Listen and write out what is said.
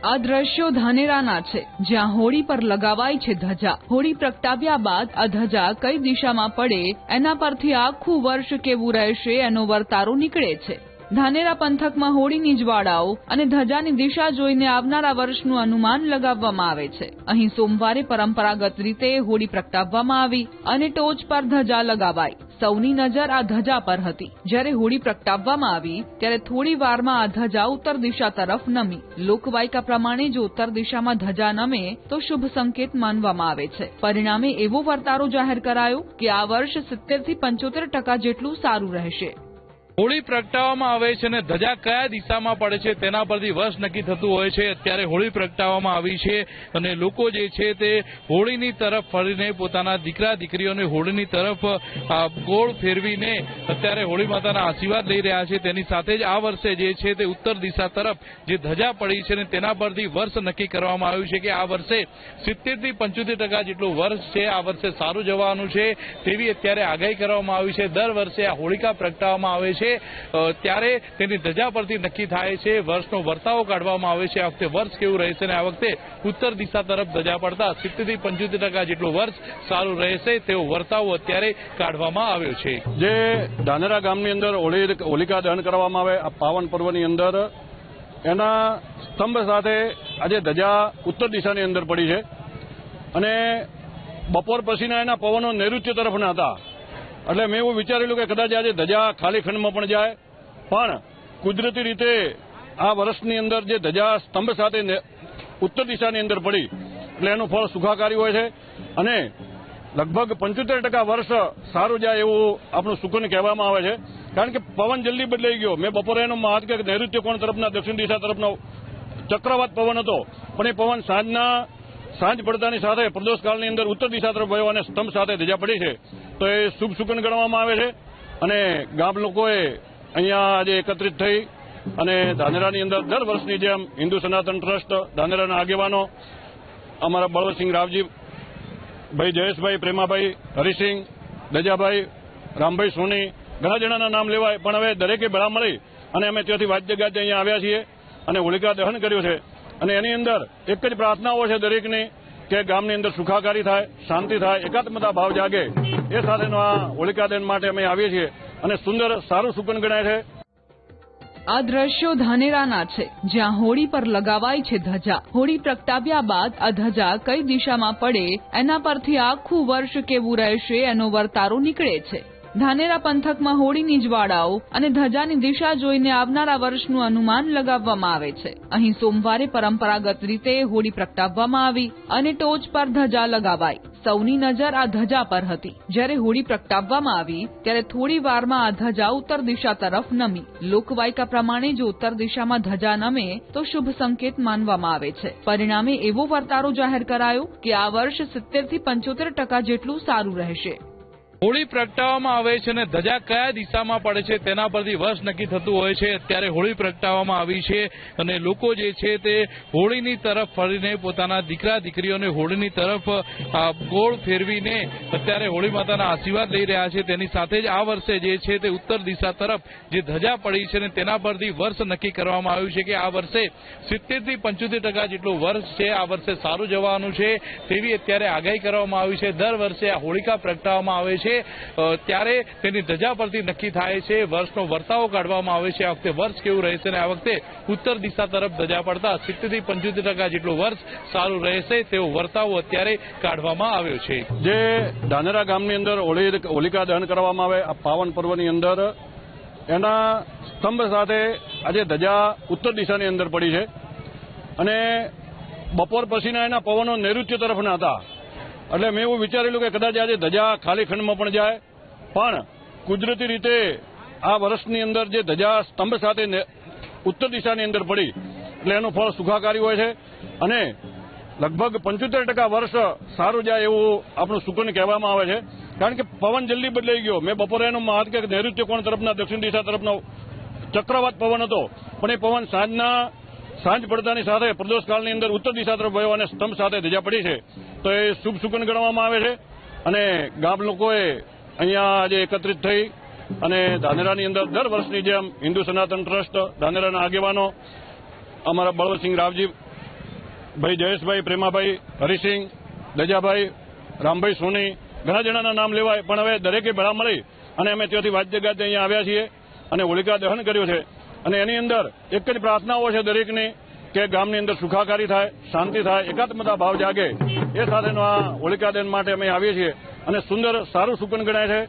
આ દ્રશ્યો ધાનેરાના છે, જ્યાં હોળી પર લગાવાય છે ધજા। હોળી પ્રગટાવ્યા બાદ આ ધજા કઈ દિશામાં પડે એના પરથી આખું વર્ષ કેવું રહેશે એનો વર્તારો નીકળે છે। ધાનેરા પંથકમાં હોળીની જ્વાળાઓ અને ધજાની દિશા જોઈને આવનારા વર્ષનું અનુમાન લગાવવામાં આવે છે। અહીં સોમવારે પરંપરાગત રીતે હોળી પ્રગટાવવામાં આવી અને ટોચ પર ધજા લગાવાઈ। સૌની નજર આ ધજા પર હતી। જ્યારે હોળી પ્રગટાવવામાં આવી ત્યારે થોડી વારમાં આ ધજા ઉત્તર દિશા તરફ નમી। લોકવાયકા પ્રમાણે જો ઉત્તર દિશામાં ધજા નમે તો શુભ સંકેત માનવામાં આવે છે। પરિણામે એવો વર્તારો જાહેર કરાયો કે આ વર્ષ 70 થી 75% જેટલું સારું રહેશે। હોળી પ્રગટાવવામાં આવે છે અને ધજા કયા દિશામાં પડે છે તેના પરથી વર્ષ નક્કી થતું હોય છે। અત્યારે હોળી પ્રગટાવવામાં આવી છે અને લોકો જે છે તે હોળીની તરફ ફરીને પોતાના દીકરા દીકરીઓને હોળીની તરફ ગોળ ફેરવીને અત્યારે હોળી માતાના આશીર્વાદ લઈ રહ્યા છે। તેની સાથે જ આ વર્ષે જે છે તે ઉત્તર દિશા તરફ જે ધજા પડી છે અને તેના પરથી વર્ષ નક્કી કરવામાં આવ્યું છે કે આ વર્ષે 70 થી 75% જેટલું વર્ષ છે આ વર્ષે સારું જવાનું છે તેવી અત્યારે આગાહી કરવામાં આવી છે। દર વર્ષે આ હોળિકા પ્રગટાવવામાં આવે છે ત્યારે તેની ધજા પરથી નક્કી થાય છે, વર્ષનો વર્તાવો કાઢવામાં આવે છે। આ વખતે વર્ષ કેવું રહેશે અને આ વખતે ઉત્તર દિશા તરફ ધજા પડતા 70 થી 75% જેટલું વર્ષ સારું રહેશે તેવો વર્તાવો અત્યારે કાઢવામાં આવ્યો છે। જે ધાનેરા ગામની અંદર હોલિકા દહન કરવામાં આવે આ પાવન પર્વની અંદર એના સ્તંભ સાથે આજે ધજા ઉત્તર દિશાની અંદર પડી છે અને બપોર પછીના એના પવનો નૈઋત્ય તરફના હતા। એટલે મેં એવું વિચારેલું કે કદાચ આજે ધજા ખાલી ખંડમાં પણ જાય, પણ કુદરતી રીતે આ વર્ષની અંદર જે ધજા સ્તંભ સાથે ઉત્તર દિશાની અંદર પડી એટલે એનું ફળ સુખાકારી હોય છે અને લગભગ 75% વર્ષ સારું જાય એવું આપણું સુકન કહેવામાં આવે છે। કારણ કે પવન જલ્દી બદલાઈ ગયો। મેં બપોરે એનો મહાત કે નૈઋત્ય કોણ તરફના દક્ષિણ દિશા તરફનો ચક્રવાત પવન હતો, પણ એ પવન સાંજ પડતાની સાથે પ્રદોષકાળની અંદર ઉત્તર દિશા તરફ ગયો અને સ્તંભ સાથે ધજા પડી છે તો એ શુભ સુકન ગણવામાં આવે છે। અને ગામ લોકોએ અહીંયા આજે એકત્રિત થઈ અને ધાનેરાની અંદર દર વર્ષની જેમ હિન્દુ સનાતન ટ્રસ્ટ ધાનેરાના આગેવાનો અમારા બળવંતસિંહ રાવજી ભાઈ, જયેશભાઈ, પ્રેમાભાઈ, હરિસિંહ, દજાભાઈ, રામભાઈ સોની, ઘણા જણાના નામ લેવાય, પણ હવે દરેકે ભેળા મળી અને અમે ત્યાંથી વાદ્ય ગાજે અહીંયા આવ્યા છીએ અને હોલિકા દહન કર્યું છે। અને એની અંદર એક જ પ્રાર્થનાઓ છે દરેકની કે ગામની અંદર સુખાકારી થાય, શાંતિ થાય, એકાત્મતા ભાવ જાગે। એ સાથેનો આ હોલિકા દહન માટે અમે આવીએ છીએ અને સુંદર સારું સુકન ગણાય છે। આ દ્રશ્યો ધાનેરાના છે, જ્યાં હોળી પર લગાવાય છે ધજા। હોળી પ્રગટાવ્યા બાદ આ ધજા કઈ દિશામાં પડે એના પરથી આખું વર્ષ કેવું રહેશે એનો વર્તારો નીકળે છે। ધાનેરા પંથકમાં હોળીની જ્વાળાઓ અને ધજાની દિશા જોઈને આવનારા વર્ષનું અનુમાન લગાવવામાં આવે છે। અહીં સોમવારે પરંપરાગત રીતે હોળી પ્રગટાવવામાં આવી અને ટોચ પર ધજા લગાવાઈ। સૌની નજર આ ધજા પર હતી। જ્યારે હોળી પ્રગટાવવામાં આવી ત્યારે થોડી વારમાં આ ધજા ઉત્તર દિશા તરફ નમી। લોકવાયકા પ્રમાણે જો ઉત્તર દિશામાં ધજા નમે તો શુભ સંકેત માનવામાં આવે છે। પરિણામે એવો વર્તારો જાહેર કરાયો કે આ વર્ષ 70 થી 75% જેટલું સારું રહેશે। હોળી પ્રગટાવવામાં આવે છે અને ધજા કયા દિશામાં પડે છે તેના પરથી વર્ષ નક્કી થતું હોય છે। અત્યારે હોળી પ્રગટાવવામાં આવી છે અને લોકો જે છે તે હોળીની તરફ ફરીને પોતાના દીકરા દીકરીઓને હોળીની તરફ ગોળ ફેરવીને અત્યારે હોળી માતાના આશીર્વાદ લઈ રહ્યા છે। તેની સાથે જ આ વર્ષે જે છે તે ઉત્તર દિશા તરફ જે ધજા પડી છે અને તેના પરથી વર્ષ નક્કી કરવામાં આવ્યું છે કે આ વર્ષે 70 થી 75% જેટલું વર્ષ છે આ વર્ષે સારું જવાનું છે તેવી અત્યારે આગાહી કરવામાં આવી છે। દર વર્ષે આ હોળિકા પ્રગટાવવામાં આવે છે ત્યારે તેની ધજા પરથી નક્કી થાય છે, વર્ષનો વર્તાવો કાઢવામાં આવે છે। આ વખતે વર્ષ કેવું રહેશે અને આ વખતે ઉત્તર દિશા તરફ ધજા પડતા 70 થી 75% જેટલું વર્ષ સારું રહેશે તેવો વર્તાવો અત્યારે કાઢવામાં આવ્યો છે। જે ધાનેરા ગામની અંદર હોલિકા દહન કરવામાં આવે આ પાવન પર્વની અંદર એના સ્તંભ સાથે આજે ધજા ઉત્તર દિશાની અંદર પડી છે અને બપોર પછીના એના પવનો નૈઋત્ય તરફના હતા। એટલે મેં એવું વિચારેલું કે કદાચ આજે ધજા ખાલી ખંડમાં પણ જાય, પણ કુદરતી રીતે આ વર્ષની અંદર જે ધજા સ્તંભ સાથે ઉત્તર દિશાની અંદર પડી એટલે એનું ફળ સુખાકારી હોય છે અને લગભગ 75% વર્ષ સારું જાય એવું આપણું સુકન કહેવામાં આવે છે। કારણ કે પવન જલ્દી બદલાઈ ગયો। મેં બપોરે એનો મહાત કે નૈઋત્ય કોણ તરફના દક્ષિણ દિશા તરફનો ચક્રવાત પવન હતો, પણ એ પવન સાંજ પડતાની સાથે પ્રદોષકાળની અંદર ઉત્તર દિશા તરફ ગયો અને સ્તંભ સાથે ધજા પડી છે તો એ શુભ સુકન ગણવામાં આવે છે। અને ગામ લોકોએ અહીંયા આજે એકત્રિત થઈ અને ધાનેરાની અંદર દર વર્ષની જેમ હિન્દુ સનાતન ટ્રસ્ટ ધાનેરાના આગેવાનો અમારા બળવંતસિંહ રાવજી ભાઈ જયેશભાઈ, પ્રેમાભાઈ, હરિસિંહ, દજાભાઈ, રામભાઈ સોની, ઘણા જણાના નામ લેવાય, પણ હવે દરેકે ભેળા મળી અને અમે ત્યાંથી વાદ્ય ગાજે અહીંયા આવ્યા છીએ અને હોલિકા દહન કર્યું છે. અને એની અંદર એક જ પ્રાર્થનાઓ છે દરેકની કે ગામની અંદર સુખાકારી થાય, શાંતિ થાય, એકાત્મતા ભાવ જાગે, એ સાથેનો આ હોલિકા દહન માટે અમે આવીએ છીએ અને સુંદર સારું સુકન ગણાય છે.